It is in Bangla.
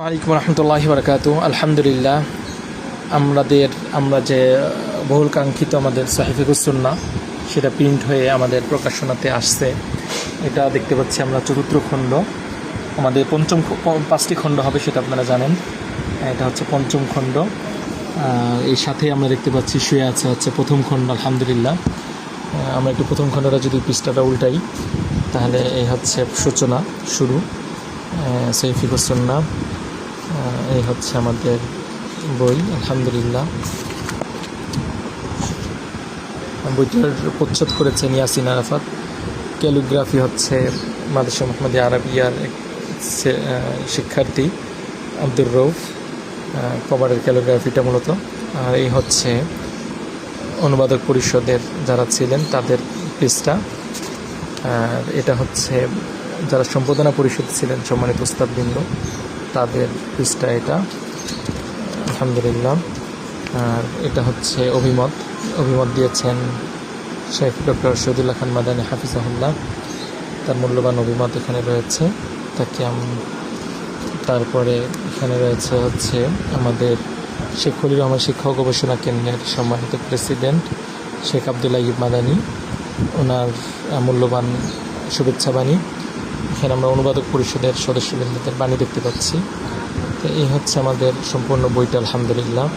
ওয়ালাইকুম রহমতুল্লাহি বারাকাতু। আলহামদুলিল্লাহ, আমরা যে বহুল কাঙ্ক্ষিত আমাদের সাহিফিকুস সুন্নাহ সেটা প্রিন্ট হয়ে আমাদের প্রকাশনাতে আসছে। এটা দেখতে পাচ্ছি আমরা চতুর্থ খণ্ড, আমাদের পাঁচটি খণ্ড হবে সেটা আপনারা জানেন। এটা হচ্ছে পঞ্চম খণ্ড। এই সাথেই আমরা দেখতে পাচ্ছি শুয়ে আছে হচ্ছে প্রথম খণ্ড। আলহামদুলিল্লাহ, আমরা একটু প্রথম খণ্ডটা যদি পৃষ্ঠাটা উল্টাই তাহলে এই হচ্ছে সূচনা, শুরু সাহিফিকুস সুন্নাহ। এই হচ্ছে আমাদের বই। আলহামদুলিল্লাহ, বইটার প্রচ্ছদ করেছেন ইয়াসিন আরাফাত। ক্যালিগ্রাফি হচ্ছে মাদ্রাসা মুহাম্মাদিয়া আরাবিয়ার এক শিক্ষার্থী আব্দুর রউফ, কভারের ক্যালিগ্রাফিটা মূলত। আর এই হচ্ছে অনুবাদক পরিষদের যারা ছিলেন তাদের পৃষ্ঠা। আর এটা হচ্ছে যারা সম্পাদনা পরিষদ ছিলেন সম্মানিত উস্তাদবৃন্দ তাদের পৃষ্ঠা এটা। আলহামদুলিল্লাহ। আর এটা হচ্ছে অভিমত দিয়েছেন শেখ ডক্টর শহীদুল্লাহ খান মাদানী হাফিজাহুল্লাহ। তার মূল্যবান অভিমত এখানে রয়েছে। তারপরে এখানে রয়েছে হচ্ছে আমাদের শেখ খলিল রহমান শিক্ষা ও গবেষণা কেন্দ্রের সম্মানিত প্রেসিডেন্ট শেখ আবদুল্লাহ ইব মাদানী, ওনার মূল্যবান শুভেচ্ছা বাণী। এখানে আমরা অনুবাদক পরিষদের সদস্যবৃন্দদের বাণী দেখতে পাচ্ছি। তো এই হচ্ছে আমাদের সম্পূর্ণ বইটা। আলহামদুলিল্লাহ।